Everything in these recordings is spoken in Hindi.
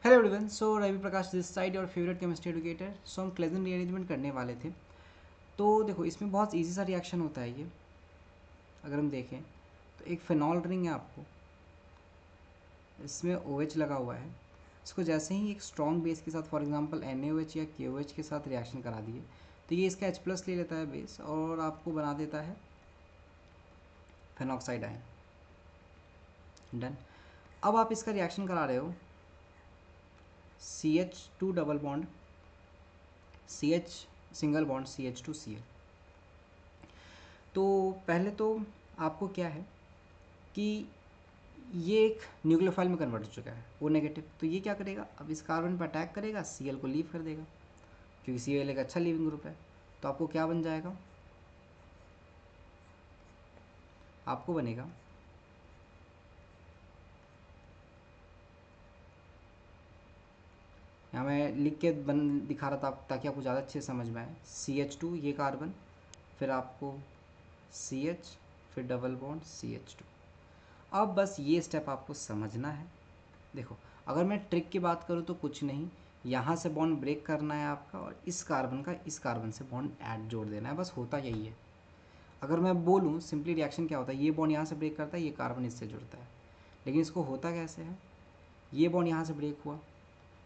Hello everyone, so Ravi Prakash this side your favourite chemistry educator. So हम क्लेजन रीअरेंजमेंट करने वाले थे। तो देखो, इसमें बहुत ईजी सा रिएक्शन होता है ये। अगर हम देखें तो एक फिनॉल रिंग है, आपको इसमें OH लगा हुआ है। इसको जैसे ही एक स्ट्रॉन्ग बेस के साथ, फॉर एग्जांपल NaOH या KOH के साथ रिएक्शन करा दिए तो ये इसका H+ ले लेता है बेस और आपको बना देता है फेनॉक्साइड आयन। डन। अब आप इसका रिएक्शन करा रहे हो CH2 double bond CH single bond CH2Cl। तो पहले तो आपको क्या है कि ये एक न्यूक्लियोफाइल में कन्वर्ट हो चुका है, वो नेगेटिव। तो ये क्या करेगा, अब इस कार्बन पर अटैक करेगा, Cl को लीव कर देगा, क्योंकि Cl एक अच्छा लीविंग ग्रुप है। तो आपको क्या बन जाएगा, आपको बनेगा यहाँ मैं लिख के दिखा रहा था ताकि आपको ज़्यादा अच्छे से समझ में आए। CH2 ये कार्बन, फिर आपको CH, फिर डबल बॉन्ड CH2। अब बस ये स्टेप आपको समझना है। देखो, अगर मैं ट्रिक की बात करूँ तो कुछ नहीं, यहाँ से बॉन्ड ब्रेक करना है आपका और इस कार्बन का इस कार्बन से बॉन्ड ऐड जोड़ देना है, बस होता यही है। अगर मैं बोलूँ सिंपली रिएक्शन क्या होता है, ये बॉन्ड यहाँ से ब्रेक करता है, ये कार्बन इससे जुड़ता है। लेकिन इसको होता कैसे है, ये बॉन्ड यहाँ से ब्रेक हुआ,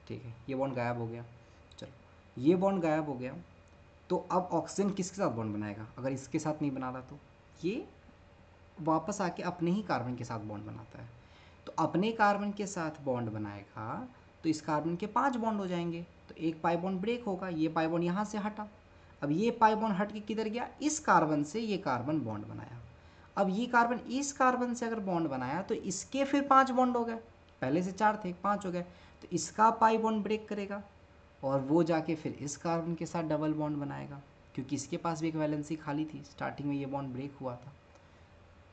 ठीक है, ये बॉन्ड गायब हो गया। चलो, ये बॉन्ड गायब हो गया तो अब ऑक्सीजन किसके साथ बॉन्ड बनाएगा, अगर इसके साथ नहीं बना रहा तो ये वापस आके अपने ही कार्बन के साथ बॉन्ड बनाता है। तो अपने कार्बन के साथ बॉन्ड बनाएगा तो इस कार्बन के 5 बॉन्ड हो जाएंगे। तो एक पाई बॉन्ड ब्रेक होगा, ये पाई बॉन्ड यहाँ से हटा, अब ये पाई बॉन्ड हट के किधर गया, इस कार्बन से ये कार्बन बॉन्ड बनाया। अब ये कार्बन इस कार्बन से अगर बॉन्ड बनाया तो इसके फिर 5 बॉन्ड हो गए, पहले से 4 थे 5 हो गए। तो इसका पाई बॉन्ड ब्रेक करेगा और वो जाके फिर इस कार्बन के साथ डबल बॉन्ड बनाएगा, क्योंकि इसके पास भी एक वैलेंसी खाली थी, स्टार्टिंग में ये बॉन्ड ब्रेक हुआ था।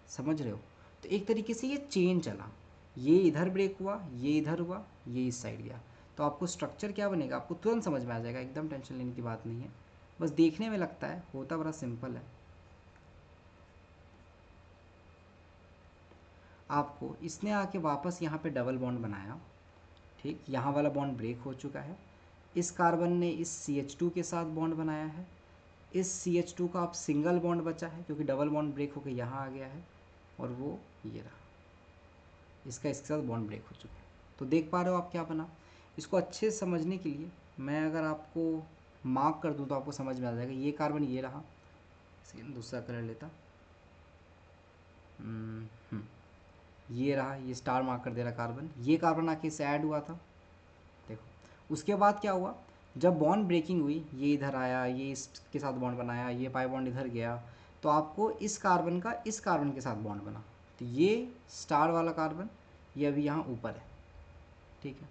समझ रहे हो? तो एक तरीके से ये चेन चला, ये इधर ब्रेक हुआ, ये इधर हुआ, ये इस साइड गया। तो आपको स्ट्रक्चर क्या बनेगा आपको तुरंत समझ में आ जाएगा, एकदम टेंशन लेने की बात नहीं है। बस देखने में लगता है, होता बड़ा सिंपल है। आपको इसने आके वापस यहाँ पे डबल बॉन्ड बनाया, ठीक, यहाँ वाला बॉन्ड ब्रेक हो चुका है। इस कार्बन ने इस CH2 के साथ बॉन्ड बनाया है, इस CH2 का अब सिंगल बॉन्ड बचा है क्योंकि डबल बॉन्ड ब्रेक होकर यहाँ आ गया है, और वो ये रहा, इसका इसके साथ बॉन्ड ब्रेक हो चुका है। तो देख पा रहे हो आप क्या बना। इसको अच्छे से समझने के लिए मैं अगर आपको मार्क कर दूँ तो आपको समझ में आ जाएगा। ये कार्बन ये रहा, सेम दूसरा कलर लेता, ये रहा, ये स्टार मार्क कर दे रहा कार्बन, ये कार्बन आके इससे ऐड हुआ था। देखो उसके बाद क्या हुआ, जब बॉन्ड ब्रेकिंग हुई, ये इधर आया, ये इसके साथ बॉन्ड बनाया, ये पाई बॉन्ड इधर गया, तो आपको इस कार्बन का इस कार्बन के साथ बॉन्ड बना। तो ये स्टार वाला कार्बन ये अभी यहाँ ऊपर है, ठीक है।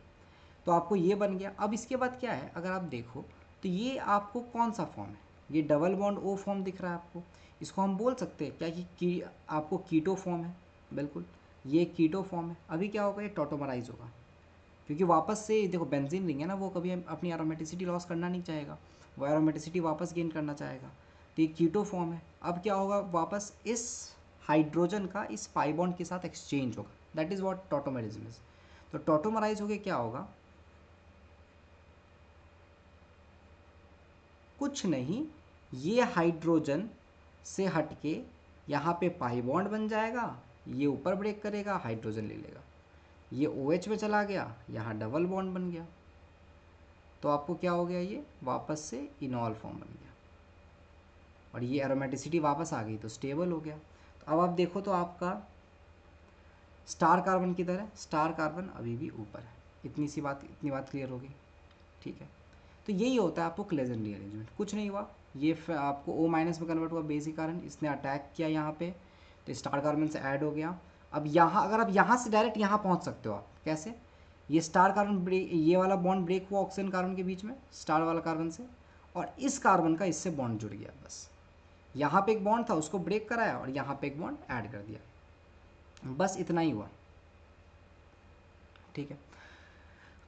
तो आपको ये बन गया। अब इसके बाद क्या है, अगर आप देखो तो ये आपको कौन सा फॉर्म है, ये डबल बॉन्ड O फॉर्म दिख रहा है आपको। इसको हम बोल सकते हैं क्या कि आपको कीटो फॉर्म है, बिल्कुल ये कीटो फॉर्म है। अभी क्या होगा, ये टॉटोमराइज होगा, क्योंकि वापस से देखो बेंजीन रिंग है ना, वो कभी अपनी एरोमेटिसिटी लॉस करना नहीं चाहेगा, वो एरोमेटिसिटी वापस गेन करना चाहेगा। तो ये कीटो फॉर्म है। अब क्या होगा, वापस इस हाइड्रोजन का इस पाई बॉन्ड के साथ एक्सचेंज होगा, दैट इज़ व्हाट टॉटोमरिज्म इज। तो टॉटोमराइज होके क्या होगा, कुछ नहीं, ये हाइड्रोजन से हटके यहाँ पे पाई बॉन्ड बन जाएगा, ये ऊपर ब्रेक करेगा, हाइड्रोजन ले लेगा, ये OH में चला गया, यहाँ डबल बॉन्ड बन गया। तो आपको क्या हो गया, ये वापस से इनॉल फॉर्म बन गया और ये एरोमेटिसिटी वापस आ गई तो स्टेबल हो गया। तो अब आप देखो तो आपका स्टार कार्बन किधर है, स्टार कार्बन अभी भी ऊपर है। इतनी बात क्लियर होगी, ठीक है। तो यही होता है आपको क्लेजन रीअरेंजमेंट, कुछ नहीं हुआ, ये आपको O- में कन्वर्ट हुआ बेसिक कारण, इसने अटैक किया यहाँ पे तो स्टार कार्बन से ऐड हो गया। अब यहाँ अगर आप यहाँ से डायरेक्ट यहाँ पहुँच सकते हो, आप कैसे, ये स्टार कार्बन ब्रेक, ये वाला बॉन्ड ब्रेक हुआ ऑक्सीजन कार्बन के बीच में, स्टार वाला कार्बन से, और इस कार्बन का इससे बॉन्ड जुड़ गया। बस यहाँ पे एक बॉन्ड था उसको ब्रेक कराया और यहाँ पे एक बॉन्ड ऐड कर दिया, बस इतना ही हुआ, ठीक है।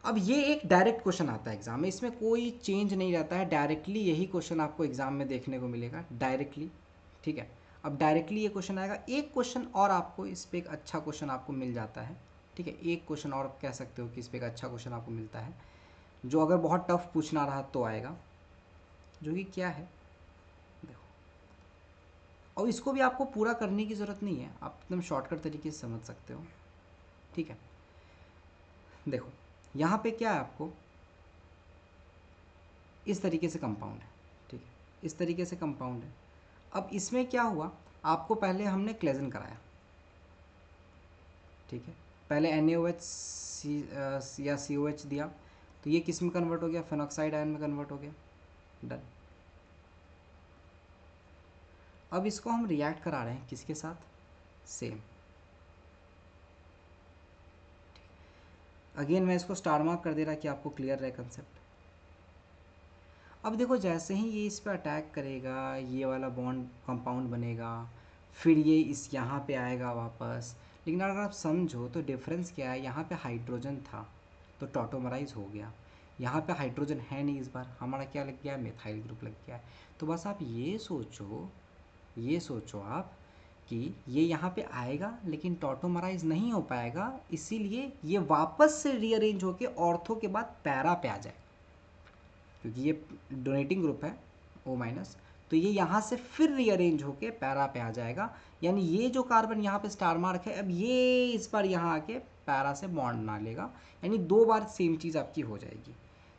अब ये एक डायरेक्ट क्वेश्चन आता है एग्जाम में, इसमें कोई चेंज नहीं रहता है, डायरेक्टली यही क्वेश्चन आपको एग्जाम में देखने को मिलेगा डायरेक्टली, ठीक है। अब डायरेक्टली ये क्वेश्चन आएगा। एक क्वेश्चन और आपको इस पर एक अच्छा क्वेश्चन आपको मिल जाता है, ठीक है, एक क्वेश्चन और कह सकते हो कि इस पे एक अच्छा क्वेश्चन आपको मिलता है, जो अगर बहुत टफ पूछना रहा तो आएगा, जो कि क्या है देखो। और इसको भी आपको पूरा करने की ज़रूरत नहीं है, आप एकदम शॉर्टकट तरीके से समझ सकते हो। ठीक है, देखो यहाँ पे क्या है, आपको इस तरीके से कंपाउंड है। ठीक है, इस तरीके से कंपाउंड है। अब इसमें क्या हुआ, आपको पहले हमने क्लेजन कराया। ठीक है, पहले NaOH या COH दिया, तो ये किस में कन्वर्ट हो गया, फेनॉक्साइड आयन में कन्वर्ट हो गया। डन। अब इसको हम रिएक्ट करा रहे हैं किसके साथ, सेम। अगेन मैं इसको स्टार मार्क कर दे रहा कि आपको क्लियर रहे कंसेप्ट। अब देखो जैसे ही ये इस पर अटैक करेगा, ये वाला बॉन्ड कंपाउंड बनेगा, फिर ये इस यहाँ पे आएगा वापस। लेकिन अगर आप समझो तो डिफरेंस क्या है, यहाँ पे हाइड्रोजन था तो टॉटोमराइज हो गया, यहाँ पे हाइड्रोजन है नहीं, इस बार हमारा क्या लग गया है, मिथाइल ग्रुप लग गया है। तो बस आप ये सोचो आप कि ये यहाँ पे आएगा लेकिन टॉटोमराइज नहीं हो पाएगा, इसीलिए ये वापस से रीअरेंज होके ऑर्थो के बाद पैरा पे आ जाए, क्योंकि ये डोनेटिंग ग्रुप है O-, तो ये यहाँ से फिर रीअरेंज होके पैरा पे आ जाएगा। यानी ये जो कार्बन यहाँ पे स्टार मार्क है, अब ये इस बार यहाँ आके पैरा से बॉन्ड ना लेगा, यानी 2 बार सेम चीज़ आपकी हो जाएगी।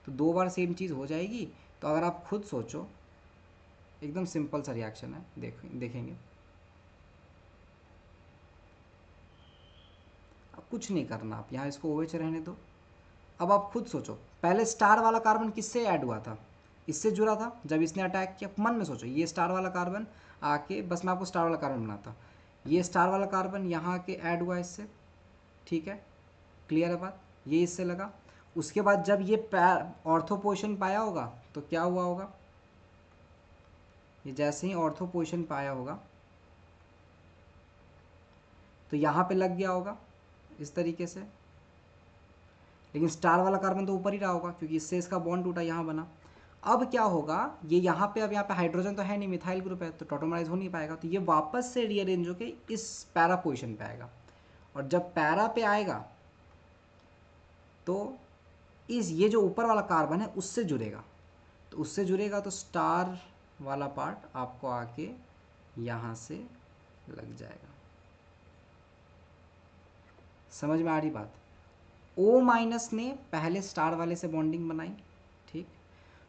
तो 2 बार सेम चीज़ हो जाएगी, तो अगर आप खुद सोचो, एकदम सिंपल सा रिएक्शन है, देखेंगे। अब कुछ नहीं करना, आप यहाँ इसको OH रहने दो। अब आप खुद सोचो, पहले स्टार वाला कार्बन किससे ऐड हुआ था, इससे जुड़ा था। जब इसने अटैक किया, मन में सोचो, ये स्टार वाला कार्बन आके, बस मैं आपको स्टार वाला कार्बन बनाता, ये स्टार वाला कार्बन यहाँ आके ऐड हुआ इससे। ठीक है, क्लियर है बात, ये इससे लगा। उसके बाद जब ये ऑर्थो पोजिशन पाया होगा तो क्या हुआ होगा, ये जैसे ही ऑर्थो पोजिशन पाया होगा तो यहाँ पे लग गया होगा इस तरीके से। लेकिन स्टार वाला कार्बन तो ऊपर ही रहा होगा, क्योंकि इससे इसका बॉन्ड टूटा, यहाँ बना। अब क्या होगा, ये यहाँ पे, अब यहाँ पे हाइड्रोजन तो है नहीं, मिथाइल ग्रुप है, तो टॉटोमराइज हो नहीं पाएगा, तो ये वापस से रीअरेंज होके इस पैरा पोजिशन पे आएगा। और जब पैरा पे आएगा तो ये जो ऊपर वाला कार्बन है उससे जुड़ेगा, तो उससे जुड़ेगा तो स्टार वाला पार्ट आपको आके यहाँ से लग जाएगा। समझ में आ रही बात। O- ने पहले स्टार वाले से बॉन्डिंग बनाई, ठीक,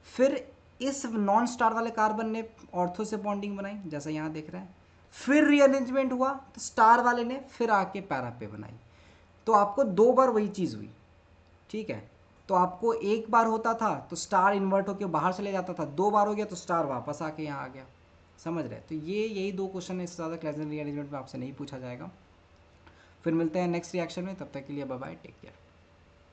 फिर इस नॉन स्टार वाले कार्बन ने ऑर्थो से बॉन्डिंग बनाई, जैसा यहाँ देख रहे हैं, फिर रीअरेंजमेंट हुआ तो स्टार वाले ने फिर आके पैरा पे बनाई। तो आपको 2 बार वही चीज़ हुई। ठीक है, तो आपको एक बार होता था तो स्टार इन्वर्ट होकर बाहर चले जाता था, 2 बार हो गया तो स्टार वापस आके यहाँ आ गया। समझ रहे, तो ये यही 2 क्वेश्चन है, इससे ज़्यादा क्लेजन रीअरेंजमेंट में आपसे नहीं पूछा जाएगा। फिर मिलते हैं नेक्स्ट रिएक्शन में, तब तक के लिए बाय बाय, टेक केयर।